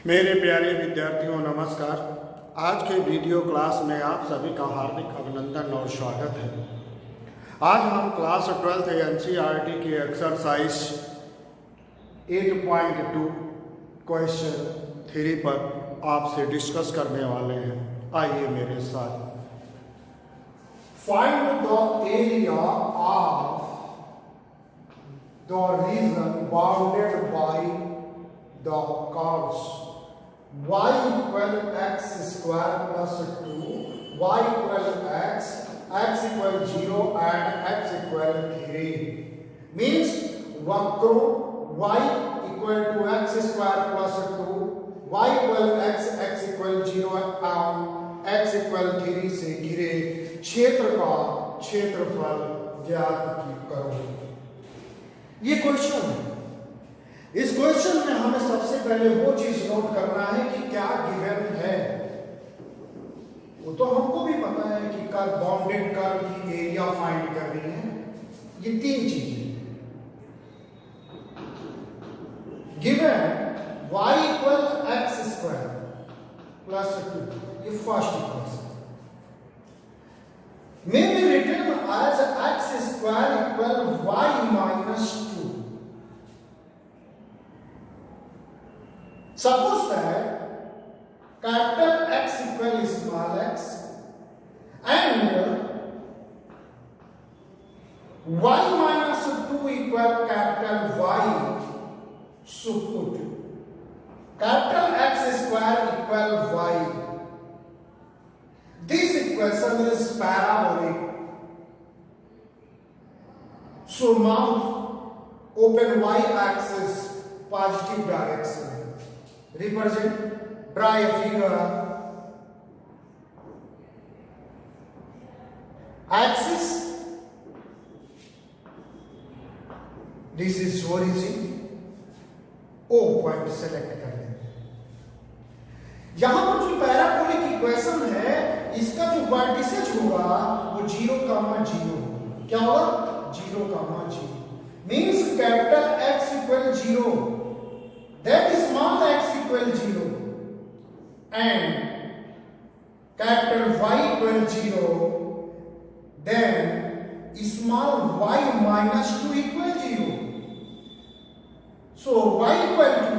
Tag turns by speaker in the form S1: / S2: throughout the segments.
S1: मेरे प्यारे विद्यार्थियों नमस्कार। आज के वीडियो क्लास में आप सभी का हार्दिक अभिनंदन और स्वागत है। आज हम क्लास 12th एनसीईआरटी की एक्सरसाइज 8.2 क्वेश्चन 3 पर आपसे डिस्कस करने वाले हैं। आइए मेरे साथ। Find the area of the reason bounded by the curves y equal x square plus 2, y equal x equal 0 and x equal 3 means वक्रों y equal to x square plus 2, y equal x equal 0 and x equal 3 से घिरे क्षेत्र का क्षेत्रफल ज्ञात करो। ये question है। इस क्वेश्चन में हमें सबसे पहले वो चीज नोट करना है कि क्या गिवन है। वो तो हमको भी पता है कि कर्व बाउंडेड कर्व की एरिया फाइंड करनी है। ये तीन चीजें given y equal x square plus 2, ये first equation may be written as x square equal y minus 2. Suppose that capital X equal small x and y minus 2 equal capital Y. So put capital X square equal Y. This equation is parabolic. So mount open y axis positive direction. Represent, draw a figure. Axis, this is origin. O point select कर लें। यहां पर जो parabolic equation है, इसका जो vertices होगा वो 0, 0 क्या होगा 0, 0 means capital X equal 0, that is small x equal 0 and capital Y equal 0, then small y minus 2 equal 0. So y equal to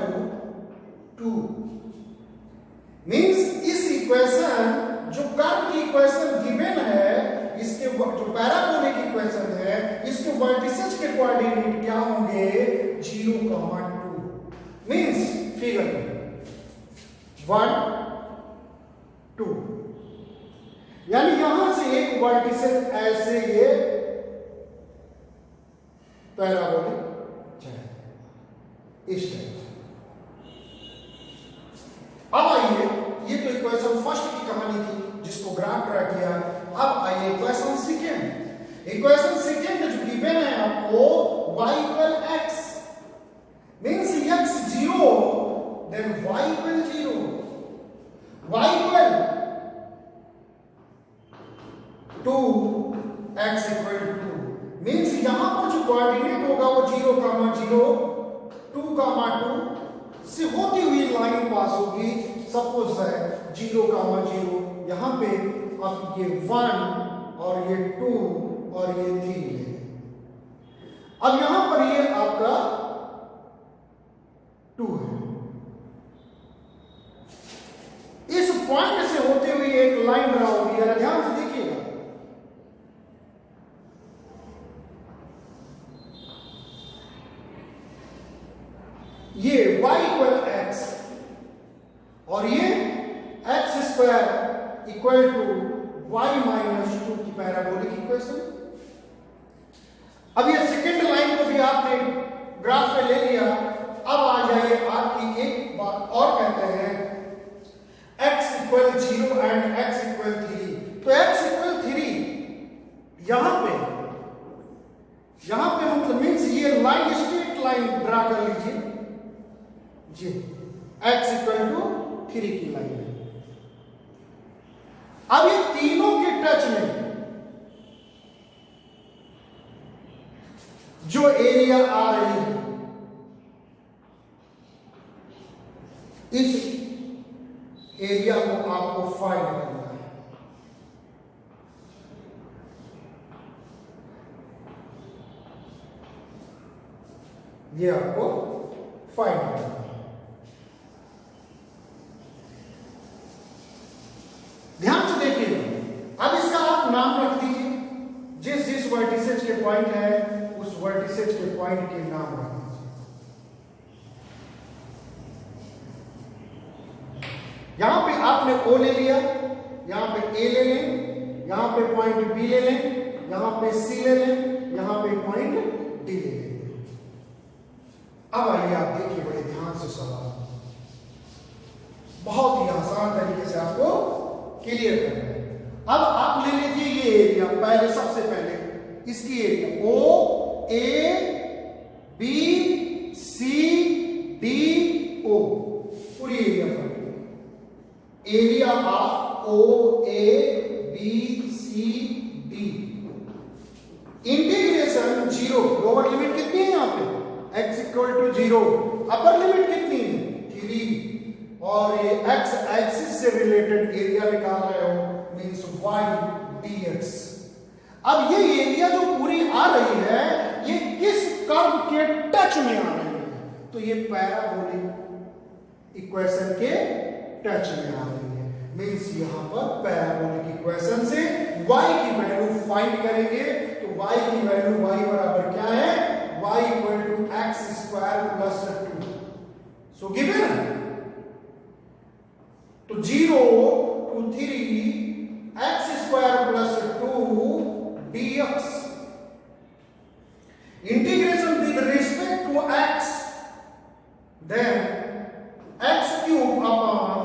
S1: 2 means इस इक्वेशन जो कर्व की इक्वेशन गिवन है, इसके जो पैराबोलिक इक्वेशन है, इसके वर्टिसेज के कोऑर्डिनेट क्या होंगे 0, 2 मीन्स फिगर 1, 2 यानी यहां से एक वर्टिसेज ऐसे ये पैराबोलिक जाए इस टाइप। अब आइए, ये तो इक्वेशन फर्स्ट की कहानी थी जिसको ग्राफ ड्रा किया। अब आइए इक्वेशन सेकेंड। इक्वेशन सेकेंड जो गिवन है आपको y equal x means x 0, then y equal 0, y equal 2, x equal 2 means यहां पर जो कोऑर्डिनेट होगा वो 0, 0, 2, 2 से होती हुई लाइन पास होगी। सपोज है 0, 0 यहां पे अब ये 1 और ये 2 और ये 3 है। अब यहां पर ये आपका 2 है। इस पॉइंट से होते हुए एक लाइन ड्रा होगी, जरा ध्यान से देखिएगा। ये y इक्वल x और ये x square equal to y minus 2 की पैराबोलिक इक्वेशन। अब ये सेकेंड लाइन को भी आपने ग्राफ में ले लिया। अब आ जाइए आपकी एक बात और कहते हैं x equal 0 and x equal 3। तो x इक्वल 3 यहां पे मतलब मीन्स ये लाइन स्ट्रेट लाइन ड्रा कर लीजिए जी, x इक्वल टू 3 की लाइन है। अब ये तीनों के टच में जो एरिया आ रही है इस एरिया को आपको फाइंड करना है। ये आपको फाइंड करना है। ध्यान से देखिए, अब इसका आप नाम रख दीजिए। जिस जिस वर्टिसेज के पॉइंट है उस वर्टिसेज के पॉइंट के नाम रख दीजिए। यहां पे आपने O ले लिया, यहां पे A ले लें, यहां पे पॉइंट B ले लें, यहां पे C ले लें, यहां पे पॉइंट D ले लें। अब आइए आप देखिए बड़े ध्यान से सवाल, बहुत ही आसान तरीके से आपको क्लियर करना है। अब आप ले लीजिए ये एरिया, पहले सबसे पहले इसकी area O A B C D O, पूरी एरिया पर area of O A B C D, integration 0, lower limit कितनी है यहाँ पे x equal to 0, upper limit कितनी है 3, और ये x एक्सिस से रिलेटेड एरिया निकाल रहे हो, मींस y dx। अब ये एरिया जो पूरी आ रही है ये किस कर्व के टच में आ रही है, तो ये पैराबोलिक इक्वेशन के टच में आ रही है, मींस यहां पर पैराबोलिक इक्वेशन से y की वैल्यू फाइंड करेंगे। तो y की वैल्यू y बराबर क्या है, y equal to X square plus 2, so given, तो 0 to 3 x square plus 2 dx, integration with respect to x, then x cube upon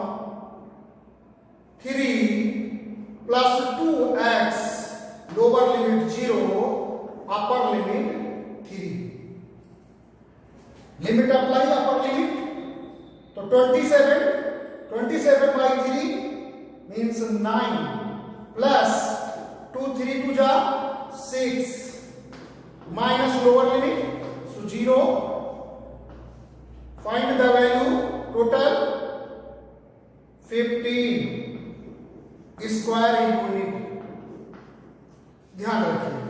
S1: 3 plus 2x, lower limit 0, upper limit 3, limit apply upper limit, तो 27 by 3 means 9 plus 2 3 2 जा 6 minus lower limit, so 0, find the value total 15 square unit, ध्यान रखिए।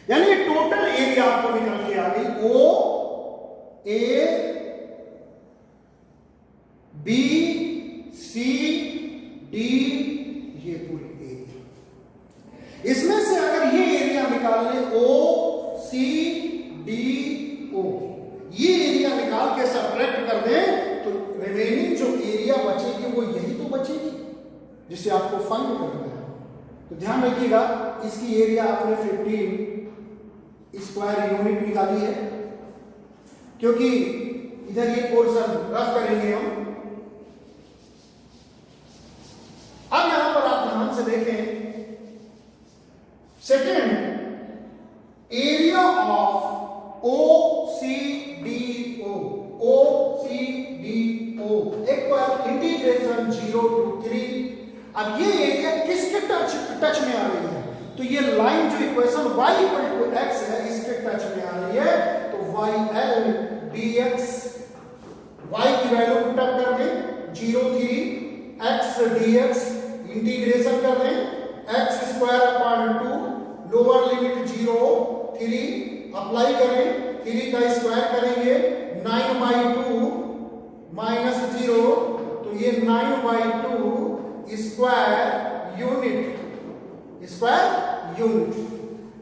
S1: यानी total area आपको निकल के आ गई O A B C D, ये पूरी एरिया। इसमें से अगर ये एरिया निकाल ले O C D O, ये एरिया निकाल के सब्ट्रैक्ट कर दें तो रिमेनिंग जो एरिया बचेगी वो यही तो बचेगी जिसे आपको फाइंड करना है। तो ध्यान रखिएगा, इसकी एरिया आपने 15 स्क्वायर यूनिट निकाली है, क्योंकि इधर ये पोर्शन रफ करेंगे हम। अब यहां पर आप ध्यान से देखें, second area of OCDO, OCDO एक बार इंटीग्रेशन 0 to 3, अब ये एरिया किसके टच में आ रही है, तो ये लाइन जो equation y equal to x है इसके टच में आ रही है, तो YL dx, y की वैल्यू पुट अप कर दें 0 3 x dx, इंटीग्रेशन कर दें x square upon 2, lower limit 0 3, apply करें 3 का स्क्वायर करेंगे 9 by 2 माइनस 0, तो ये 9 by 2 square unit, square unit.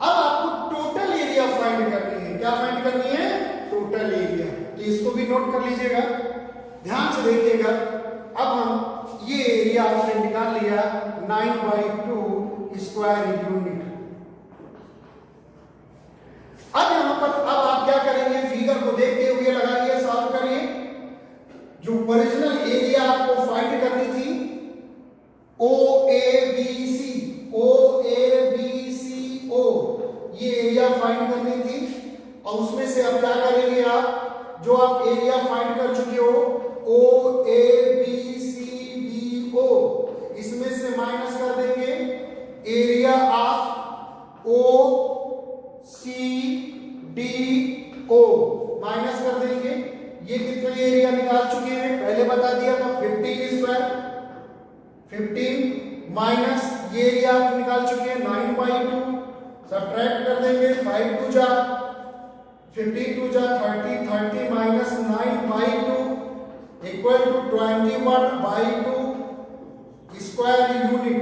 S1: अब आपको टोटल एरिया फाइंड करनी है, क्या फाइंड करनी है, टोटल एरिया, तो इसको भी नोट कर लीजिएगा, ध्यान से देखिएगा। अब हम ये एरिया आपने निकाल लिया 9 by 2 स्क्वायर यूनिट। अब यहां पर अब आप क्या करेंगे, फिगर को देखते हुए लगाइए, सॉल्व करिए। जो ओरिजिनल एरिया आपको फाइंड करनी थी OABCO, ये एरिया फाइंड करनी थी, और उसमें से अब क्या करेंगे आप, जो आप एरिया फाइंड कर चुके हो OABCDO, इसमें से माइनस कर देंगे एरिया ऑफ OCDO, माइनस कर देंगे, ये कितने एरिया निकाल चुके हैं, पहले बता दिया था 15 स्क्वायर, 15 माइनस ये एरिया आप निकाल चुके हैं 9/2, सब्ट्रैक्ट कर देंगे 5 2 जा 15 2 जा 30, 30 minus 9/2 equal to 21/2 square unit.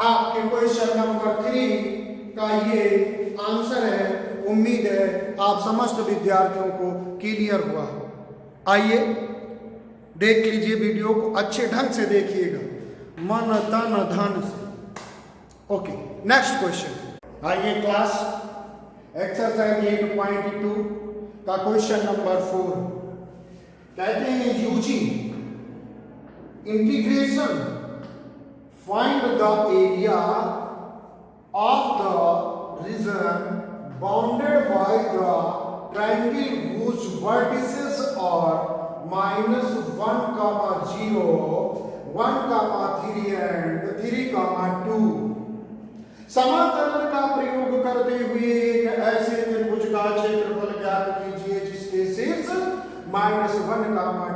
S1: आपके क्वेश्चन नंबर 3 का ये आंसर है। उम्मीद है आप समस्त विद्यार्थियों को क्लियर हुआ। आइए देख लीजिए, वीडियो को अच्छे ढंग से देखिएगा, मन तन धन से। Okay, next question. आइए क्लास एक्सरसाइज 8.2 का क्वेश्चन नंबर 4 कहते हैं using integration find the area of the reason bounded by the triangle whose vertices are -1, 0, 1, 3 and 3, 2। समाकलन का प्रयोग करते हुए एक ऐसे त्रिभुज का क्षेत्रफल ज्ञात कीजिए जिसके शीर्ष -1,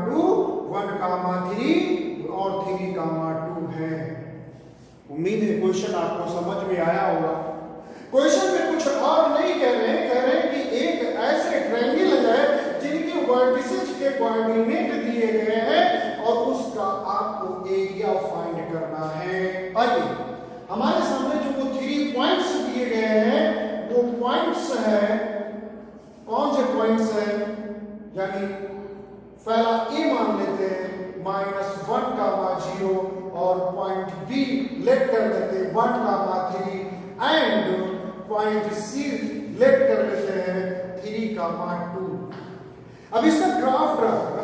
S1: 2, 1, 3 और 3, 2 है। उम्मीद है क्वेश्चन आपको समझ में आया होगा। क्वेश्चन में कुछ और नहीं कह रहे हैं कि एक ऐसे ट्रायंगल है जिनके वर्टिसेस के कोऑर्डिनेट दिए गए हैं और उसका आपको एरिया फाइंड करना है। आइए हमारे सामने जो वो 3 पॉइंट्स दिए गए हैं वो पॉइंट्स हैं, कौन से पॉइंट्स हैं, यानी पहला ए मान लेते हैं -1, 0 और पॉइंट बी लेट कर देते हैं 1, 3 एंड पॉइंट सी लेट कर लेते हैं 3, 2। अब इसका ग्राफ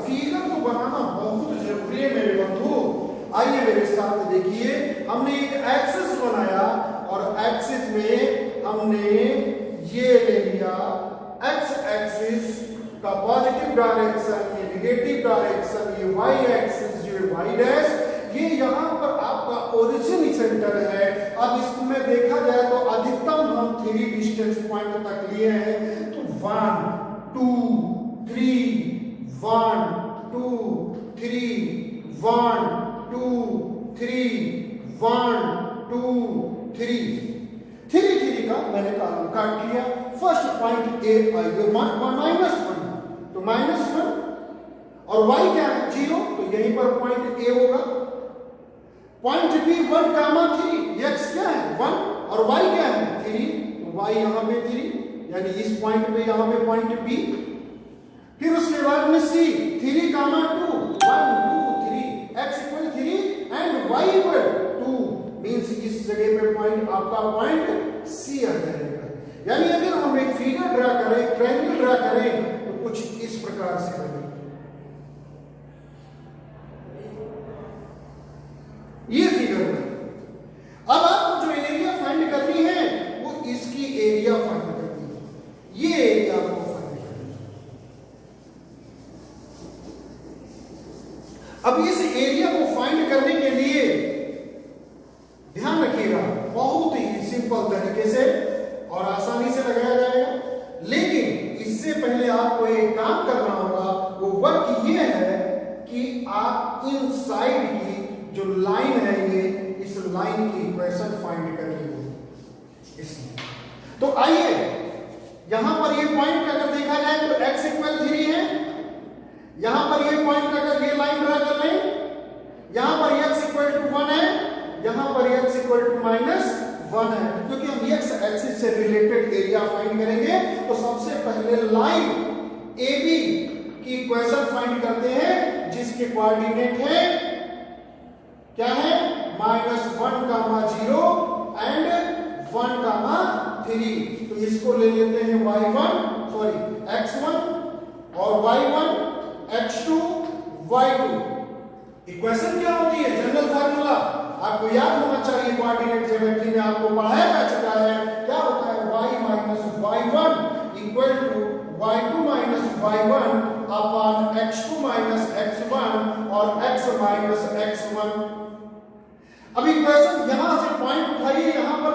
S1: फिगर को बनाना बहुत जरूरी है मेरे बंधु। आइए मेरे साथ देखिए, हमने एक एक्सिस बनाया और एक्सिस में हमने ये ले लिया एक्स एक्सिस का पॉजिटिव डायरेक्शन, ये नेगेटिव डायरेक्शन, ये वाई एक्सिस, ये वाई डैश, ये यहाँ पर आपका ओरिजिन सेंटर है। अब इसमें देखा जाए तो अधिकतम हम 3 डिस्टेंस पॉइंट तक लिए हैं, तो 1 2 3 1 2 3 1 2 3 1 2 3 3 का मैंने कॉलम काट लिया। फर्स्ट पॉइंट ए -1 तो -1 और y क्या है 0, तो यहीं पर पॉइंट ए होगा। पॉइंट बी 1, 3 x क्या है 1 और y क्या है 3, तो y यहां पे 3, यानी इस पॉइंट पे यहां पे पॉइंट बी। फिर उसके बाद में c 3, 2 1 2 3 x equal 3 and y equal 2 means इस जगह पे पॉइंट आपका पॉइंट c आ जाएगा। यानी अगर हम एक फिगर ड्रा करें, ट्रायंगल ड्रा करें, तो कुछ इस प्रकार से बनेगा। ये फिगर में अब आपको जो एरिया फाइंड करनी है वो इसकी एरिया फाइंड करनी है, ये एरिया को फाइंड करनी है। अब इस एरिया को फाइंड करने के लिए ध्यान रखिएगा, बहुत ही सिंपल तरीके से और आसानी से लगाया जाएगा। लेकिन इससे पहले आपको एक काम करना होगा, वो वर्क ये है कि आप इन साइड की जो लाइन है ये इस लाइन की इक्वेशन फाइंड करिए इसकी। तो आइए यहां पर ये पॉइंट अगर देखा जाए तो x इक्वल 3 है, यहां पर ये पॉइंट अगर ये लाइन ड्रा कर लें, यहां पर x इक्वल टू 1 है, यहां पर x इक्वल टू -1 है। क्योंकि हम x एक्सिस से रिलेटेड एरिया फाइंड करेंगे तो सबसे पहले लाइन AB की इक्वेशन फाइंड करते हैं जिसके कोऑर्डिनेट है क्या है -1, 0 एंड 1, 3। तो इसको ले लेते हैं x1 और y1 x2 y2। इक्वेशन क्या होती है, जनरल फार्मूला आपको याद होना चाहिए, कोऑर्डिनेट ज्योमेट्री में आपको पढ़ाया जा चुका है। क्या होता है y - y1 equal to y2 - y1 upon x2 - x1 और x - x1। अब इक्वेशन यहां से पॉइंट उठाइए, यहां पर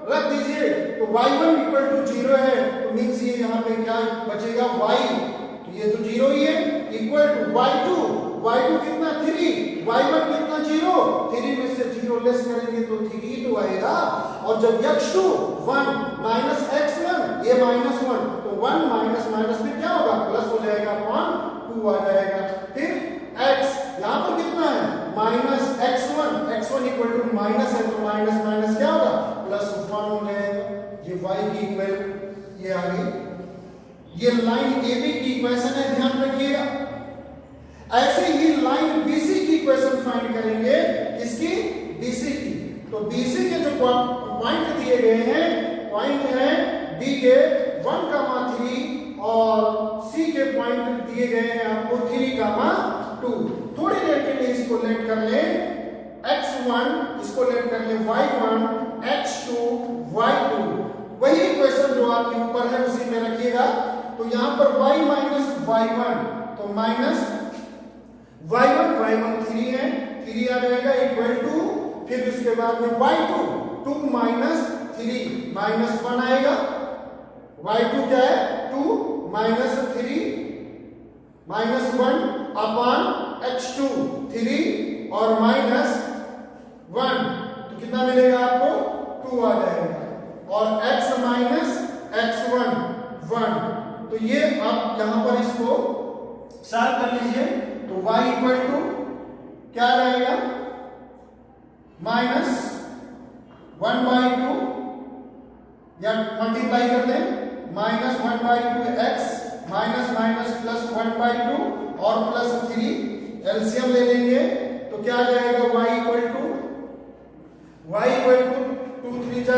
S1: रख दीजिए, तो y1 इक्वल टू 0 है, तो मीन्स ये यहाँ पे क्या बचेगा y, तो ये तो 0 ही है, इक्वल टू y2 कितना 3, y1 कितना 0, 3 में से 0 लेस करेंगे तो 3 तो आएगा। और जब x2 1 माइनस x1 ये -1 तो 1 माइनस माइनस में क्या होगा प्लस हो जाएगा अपॉन 2 आ जाएगा। फिर x यहाँ पर कितना है minus x1 equal to minus है तो माइनस माइनस क्या होगा प्लस 1 हो जाएगा। ये y की इक्वल ये आ गई। ये लाइन AB की इक्वेशन है, ध्यान रखिएगा। ऐसे ही लाइन BC की इक्वेशन फाइंड करेंगे, इसकी BC की। तो BC के जो पॉइंट दिए गए हैं, पॉइंट है B के 1,3 और C के पॉइंट दिए गए हैं आपको 3,2। थोड़ी देर के लिए इसको लेट कर ले x1, इसको लेट कर ले y1, x2, y2। वही इक्वेशन जो आपके ऊपर है उसी में रखिएगा। तो यहां पर y माइनस y1 तो माइनस y1 3 है, 3 आ जाएगा इक्वल टू, फिर उसके बाद में y2 2 माइनस 3 माइनस 1 आएगा। y2 क्या है 2 माइनस 3 माइनस 1 अपॉन x2 3 और माइनस 1 तो कितना मिलेगा आपको 2 आ जाएगा। और x माइनस x1 1 तो ये आप यहां पर इसको सॉल्व कर लीजिए। तो y इक्वल टू क्या रहेगा माइनस 1/2 या मल्टीप्लाई कर लें minus 1/2 x minus minus plus 1/2 और प्लस 3 एलसीएम ले लेंगे तो क्या आ जाएगा y इक्वल टू 2 3 जा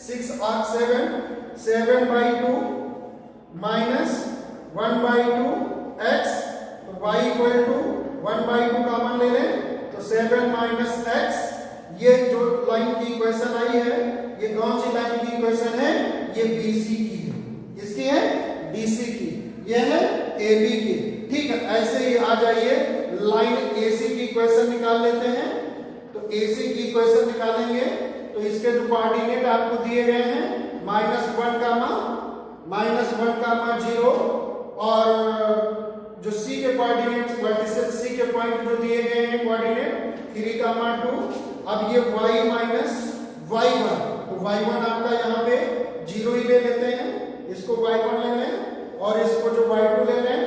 S1: 6 और 7/2 माइनस 1/2 x तो y इक्वल टू 1/2 कॉमन ले लें तो 7 माइनस x। ये जो लाइन की इक्वेशन आई है ये कौन सी लाइन की इक्वेशन है, ये BC की है। किसकी है BC की, ये है AB की। ठीक है, ऐसे ही आ जाइए लाइन AC की इक्वेशन निकाल लेते हैं। तो AC की इक्वेशन निकालेंगे तो इसके जो कोऑर्डिनेट आपको दिए गए हैं -1, -0 और जो C के कोऑर्डिनेट वर्टिसेस C के पॉइंट जो दिए गए हैं कोऑर्डिनेट 3,2। अब ये y माइनस y1 तो y1 आपका यहाँ पे 0 ही ले लेते हैं, इसको y1 ले लें और इसको जो y2 ले लें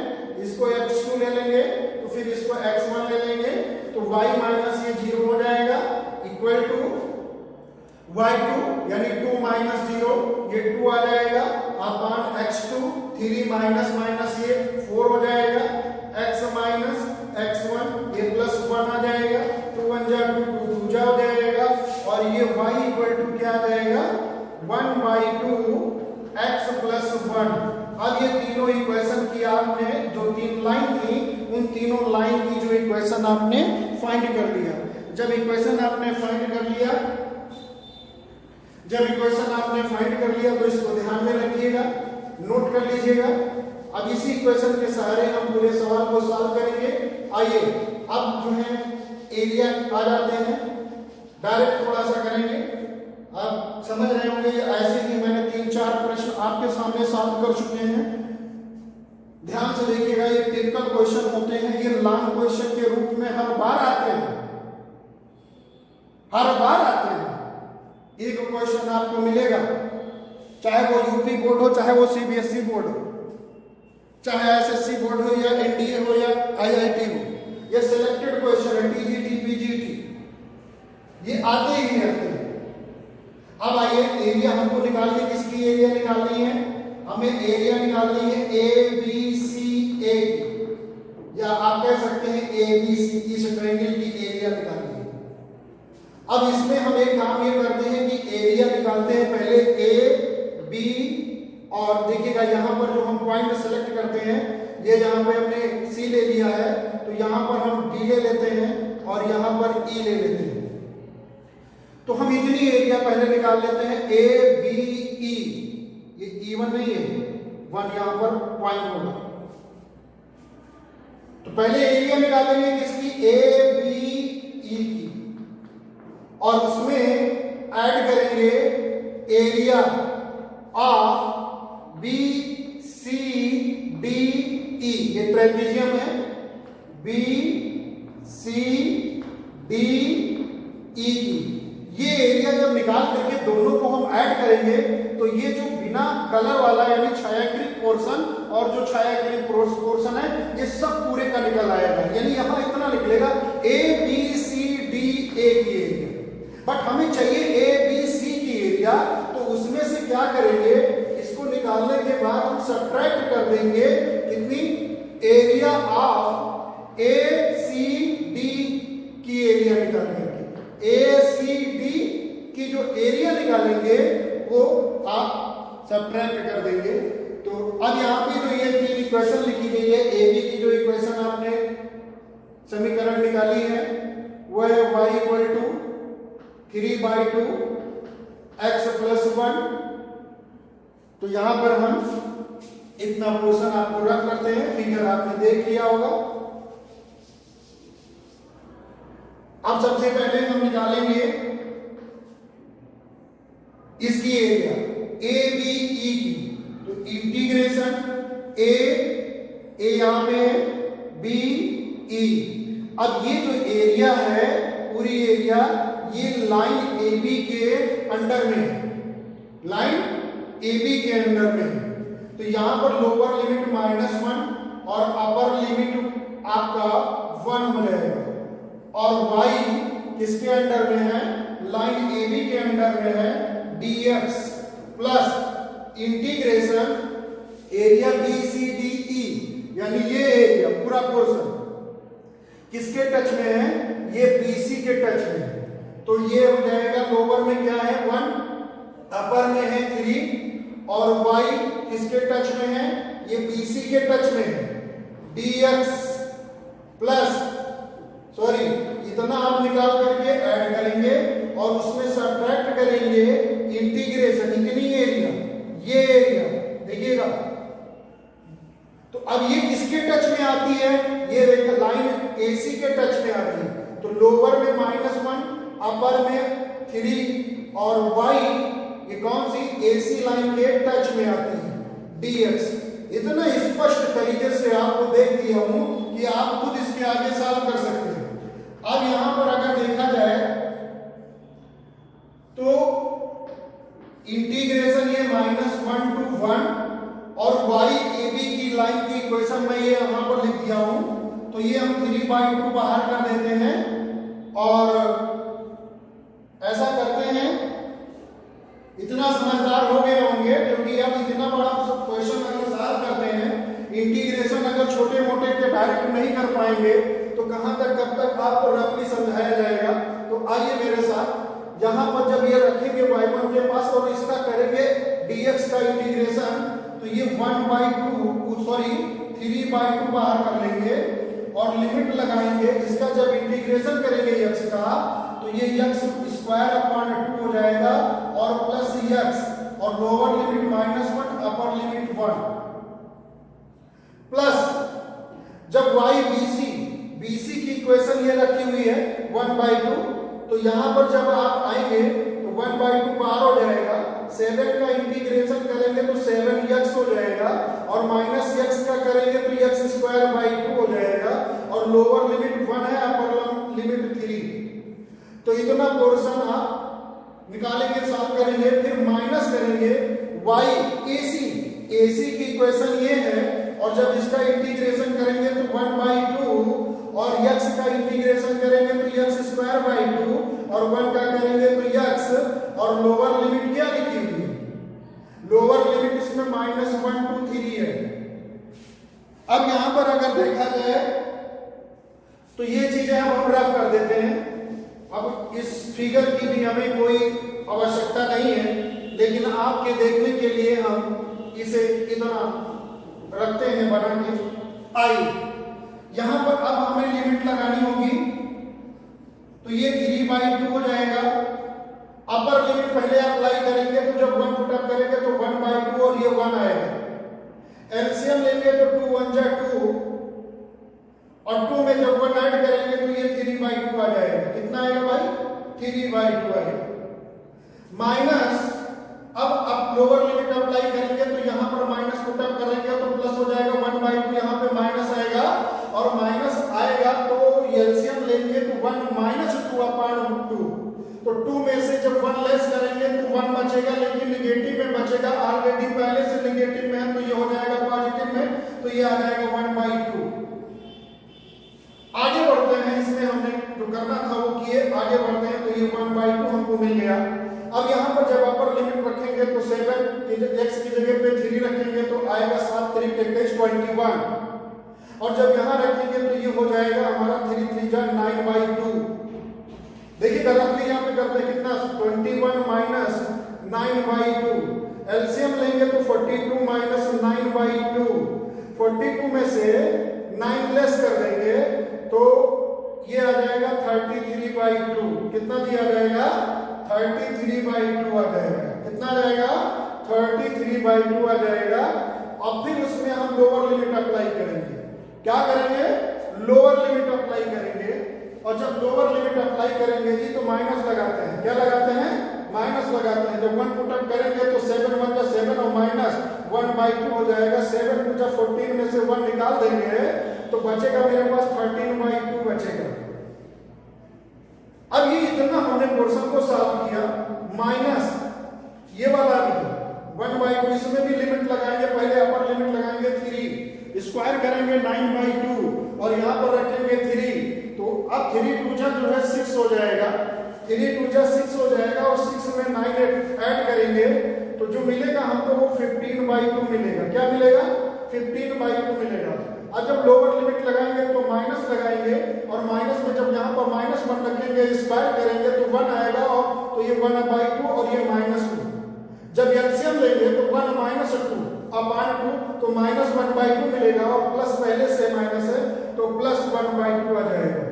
S1: इसको x2 ले लेंगे तो फिर इसको x1 ले लेंगे तो y माइनस ये 0 हो जाएगा इक्वल टू y2 यानी 2 माइनस 0 ये 2 आ जाएगा अपॉन x2 3 माइनस माइनस ये 4 हो जाएगा x माइनस x1 ये प्लस 1 आ जाएगा 2 1 जा 2 2 जा हो जाएगा और ये y इक्वल टू क्या आ जाएगा 1/2 x प्लस 1। अब ये तीनों इक्वेशन की आपने जो तीन लाइन थी उन तीनों लाइन की जो इक्वेशन आपने फाइंड कर लिया। जब इक्वेशन आपने फाइंड कर लिया तो इसको ध्यान में रखिएगा, नोट कर लीजिएगा। अब इसी इक्वेशन के सहारे हम पूरे सवाल को सॉल्व करेंगे। आइए अब जो है एरिया आ जाते हैं, डायरेक्ट थोड़ा सा करेंगे। आप समझ रहे होंगे ऐसे ही मैंने 3-4 प्रश्न आपके सामने सॉल्व कर चुके हैं। ध्यान से देखिएगा, ये टिपिकल क्वेश्चन होते हैं, ये लॉन्ग क्वेश्चन के रूप में हर बार आते हैं। एक क्वेश्चन आपको मिलेगा, चाहे वो यूपी बोर्ड हो, चाहे वो सीबीएसई बोर्ड हो, चाहे एसएससी बोर्ड हो या एनडीए हो या आईआईटी हो, ये सिलेक्टेड क्वेश्चन है, टीजीटी पीजीटी, ये आते ही रहते हैं। अब आइए एरिया हमको निकालनी, किसकी एरिया निकालनी है, हमें एरिया निकालनी है ABCA या आप कह सकते हैं ABC, इस ट्रायंगल की एरिया निकालनी है। अब इसमें हम एक काम ये करते हैं कि एरिया निकालते हैं पहले A B और देखिएगा यहाँ पर जो हम पॉइंट सेलेक्ट करते हैं, ये यहाँ पे हमने C ले लिया है तो यहाँ पर हम D ले लेते हैं और यहाँ पर E ले लेते हैं। तो हम इतनी एरिया पहले निकाल लेते हैं ABE, ये E1 नहीं है, 1 यहाँ पर पॉइंट होगा। तो पहले एरिया निकालेंगे किसकी, ABE की, और उसमें ऐड करेंगे area of B C D E, ये ट्रेपेजियम है, बी सी डी ई की ये एरिया जब निकाल करके दोनों को हम ऐड करेंगे तो ये जो बिना कलर वाला यानी छायांकित पोर्शन और जो छायांकित पोर्शन है ये सब पूरे का निकल आएगा, यानी यहां इतना निकलेगा A B C D A की एरिया। बट हमें चाहिए ए बी सी की एरिया, तो उसमें से क्या करेंगे, इसको निकालने के बाद हम सब्ट्रैक्ट कर देंगे कितनी, area of A C D की एरिया निकालेंगे। ए सी डी की जो एरिया निकालेंगे वो आप सब्ट्रैक्ट कर देंगे। तो अब यहाँ पे जो ये तीन इक्वेशन लिखी गई है, ए बी की जो इक्वेशन आपने समीकरण निकाली है वो है y equal to 3/2 x plus 1। तो यहां पर हम इतना पोर्शन आपको रख करते हैं, फिगर आपने देख लिया होगा। अब सबसे पहले हम निकालेंगे इसकी एरिया ए बी ई की, तो इंटीग्रेशन ए यहां पे है, बी ई। अब ये जो एरिया है पूरी एरिया ये लाइन ए बी के अंडर में है, लाइन ए बी के अंडर में है। तो यहां पर लोअर लिमिट -1 और अपर लिमिट आपका 1 हो जाएगा, और y किसके अंडर में है, लाइन ए बी के अंडर में है, dx plus integration area B C D E, यानी ये एरिया पूरा पोर्शन किसके टच में है, ये BC के टच में है। तो ये हो जाएगा लोअर में क्या है 1, अपर में है 3, और y किसके टच में है, ये BC के टच में है, dx प्लस सॉरी इतना आप निकाल करके ऐड करेंगे और उसमें सब्ट्रैक्ट करेंगे इंटीग्रेशन इतनी एरिया, ये एरिया देखिएगा। तो अब ये किसके टच में आती है, ये रेखा लाइन AC के टच में आ रही है। तो लोअर में -1, अपर में 3, और y ये कौन सी AC लाइन के टच में आती है, dx। इतना स्पष्ट तरीके से आपको देख दिया हूं कि आप खुद इसके आगे सॉल्व कर सकते हैं। अब यहां पर अगर देखा जाए तो इंटीग्रेशन ये -1 to 1 और y ए बी की लाइन की इक्वेशन में ये यहां पर लिख दिया हूं, तो ये हम 3/2 बाहर कर देते हैं और ऐसा करते हैं। इतना समझदार हो गए होंगे क्योंकि अब इतना बड़ा क्वेश्चन अगर सॉल्व करते हैं, इंटीग्रेशन अगर छोटे मोटे के डायरेक्ट नहीं कर पाएंगे तो कहां तक कब तक आपको रफली समझाया जाएगा। तो आइए मेरे साथ यहां पर जब ये रखेंगे y1 के पास और इसका करेंगे dx का इंटीग्रेशन, तो ये 1/2 सॉरी 3/2 बाहर कर लेंगे और लिमिट लगाएंगे। इसका जब इंटीग्रेशन करेंगे x का तो ये x स्क्वायर अपॉन 2 हो जाएगा और प्लस x और lower limit -1 upper limit 1 plus जब y BC की इक्वेशन ये रखी हुई है 1/2, तो यहां पर जब आप आएंगे तो 1/2 बाहर हो जाएगा, 7 का इंटीग्रेशन करेंगे तो 7x हो जाएगा और -x का करेंगे तो x²/2 हो जाएगा और लोअर लिमिट 1 है, अपर लिमिट 3। तो इतना पोर्शन आप निकालेंगे, सॉल्व करेंगे, फिर माइनस करेंगे y AC की इक्वेशन ये है और जब इसका इंटीग्रेशन करेंगे तो 1/2 और x का इंटीग्रेशन करेंगे तो x²/2 और 1 का करेंगे तो x, और लोअर लिमिट क्या लिखी हुई है, लोअर लिमिट इसमें -1 to 3 है। अब यहां पर अगर देखा जाए तो ये चीजें हम रफ कर देते हैं। अब इस फिगर की भी हमें कोई आवश्यकता नहीं है, लेकिन आपके देखने के लिए हम इसे इतना रखते हैं बना के। आई यहां पर अब हमें लिमिट लगानी होगी, तो ये 3/2 हो जाएगा। अपर लिमिट पहले अप्लाई करेंगे तो जब 1 पुटअप करेंगे तो 1/2 और ये 1 आएगा। एलसीएम लेंगे तो 2 1 जा 2 और 2 में जब 1 ऐड करेंगे तो ये 3/2 आ जाएगा। कितना आएगा भाई, 3/2 आएगा। माइनस अब लोअर लिमिट अप्लाई करेंगे तो यहां पर बचेगा, लेकिन निगेटिव में बचेगा, ऑलरेडी पहले से निगेटिव में है तो ये हो जाएगा पॉजिटिव में, तो ये आ जाएगा 1/2। आगे बढ़ते हैं, इसमें हमने जो करना था वो किए, आगे बढ़ते हैं तो ये 1/2 हमको मिल गया। अब यहाँ पर जब अपर लिमिट रखेंगे तो 7 x की जगह पे 3 रखेंगे तो आएगा 7 3 21 और जब यहाँ रखेंगे तो ये हो जाएगा हमारा 3 3 जा 9/2। देखिए रफली यहाँ पे करते हैं कितना, 21 माइनस 9/2। एलसीएम लेंगे तो 42 माइनस 9/2, 42 में से 9 लेस कर देंगे तो ये आ जाएगा 33/2। कितना जी आ जाएगा, 33/2 आ जाएगा। कितना आ जाएगा, 33/2 आ जाएगा। अब फिर उसमें हम लोअर लिमिट अप्लाई करेंगे। क्या करेंगे, लोअर लिमिट अप्लाई करेंगे। और जब लोअर लिमिट अप्लाई करेंगे जी तो माइनस लगाते हैं। क्या लगाते हैं, माइनस लगाते हैं। जब 1 पुट अप करेंगे तो 7 1 जा 7 और माइनस 1/2 हो जाएगा। 7 2 जा 14 में से 1 निकाल देंगे तो बचेगा मेरे पास 13/2 बचेगा। अब ये इतना हमने पोर्शन को सॉल्व किया, माइनस ये वाला भी 1/2, इसमें भी लिमिट लगाएंगे, पहले अपर लिमिट लगाएंगे 3, स्क्वायर करेंगे 9/2 और यहाँ पर रखेंगे 3, तो अब 3 2 जा जो है 6 हो जाएगा, 3 2 जा 6 हो जाएगा और 6 में 9 ऐड करेंगे तो जो मिलेगा हमको वो 15/2 मिलेगा। क्या मिलेगा, 15/2 मिलेगा। अब जब लोअर लिमिट लगाएंगे तो माइनस लगाएंगे और माइनस में जब यहाँ पर -1 रखेंगे, स्क्वायर करेंगे तो 1 आएगा और तो ये 1/2 और ये -2। जब एलसीएम लेंगे तो 1 - 2 अपॉन 2 तो -1/2 मिलेगा और प्लस पहले से माइनस है तो +1/2 आ जाएगा।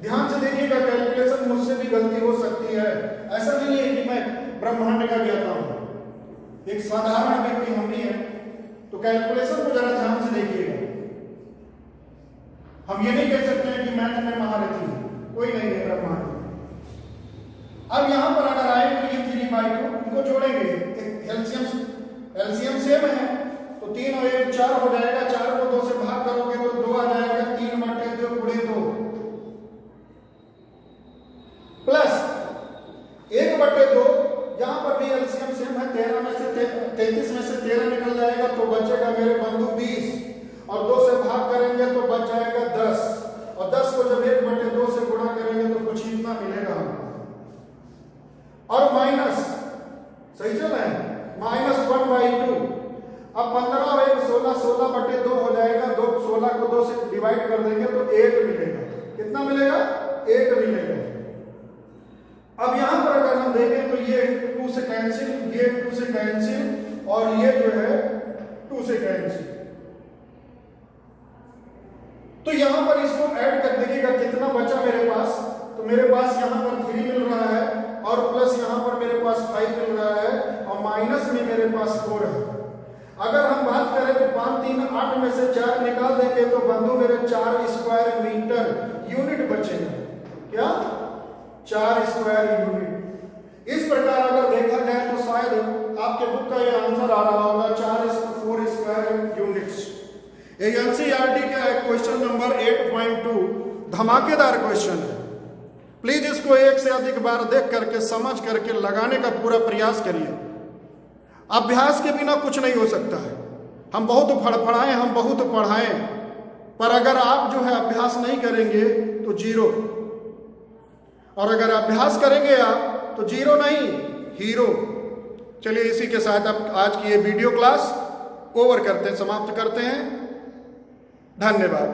S1: ध्यान से देखिएगा, कैलकुलेशन मुझसे भी गलती हो सकती है, ऐसा नहीं है कि मैं ब्रह्मांड का ज्ञाता हूं, एक साधारण व्यक्ति हम भी हैं, तो कैलकुलेशन को जरा ध्यान से देखिएगा। हम ये नहीं कह सकते हैं कि मैथ में महारथी है, कोई नहीं है ब्रह्मांड। अब यहां पर अगर आए तो ये 3/2 इनको जोड़ेंगे, एलसीएम सेम है तो 3 और 1 4 हो जाएगा, 4 को 2 से भाग करोगे तो 2 आ जाएगा, 3/2 गुणे 2 प्लस 1/2, यहां पर भी एलसीएम सेम है, 13 में से 33 में से 13 निकल जाएगा तो बचेगा मेरे बंधु 20 और 2 से भाग करेंगे तो बच जाएगा 10 और 10 को जब 1/2 से गुणा करेंगे तो कुछ इतना मिलेगा हमको। और माइनस, सही चल रहा है, -1/2। अब 15 और 1 16, 16/2 हो जाएगा, 16 को 2 से डिवाइड कर देंगे तो 8 मिलेगा। कितना मिलेगा, 8 मिलेगा। अब यहां पर अगर हम देखें तो ये 2 से कैंसिल, ये 2 से कैंसिल और ये जो है 2 से कैंसिल, तो यहां पर इसको ऐड कर देखिएगा कितना बचा मेरे पास। तो मेरे पास यहां पर 3 मिल रहा है और प्लस यहां पर मेरे पास 5 मिल रहा है और माइनस में मेरे पास 4 है। अगर हम बात करें तो 5 3 8 में से 4 निकाल देंगे तो बंधु मेरे 4 स्क्वायर मीटर यूनिट बचेगा। क्या, 4 स्क्वायर यूनिट। इस प्रकार अगर देखा जाए तो शायद आपके बुक का ये आंसर आ रहा होगा 4 स्क्वायर यूनिट्स। एनसीईआरटी का क्वेश्चन नंबर 8.2 धमाकेदार क्वेश्चन है। प्लीज इसको एक से अधिक बार देख करके समझ करके लगाने का पूरा प्रयास करिए। अभ्यास के बिना कुछ नहीं हो सकता है। हम बहुत फड़फड़ाएं, हम बहुत पढ़ाएं, पर अगर आप जो है अभ्यास नहीं करेंगे तो जीरो, और अगर अभ्यास करेंगे आप तो जीरो नहीं हीरो। चलिए इसी के साथ अब आज की ये वीडियो क्लास ओवर करते हैं, समाप्त करते हैं। धन्यवाद।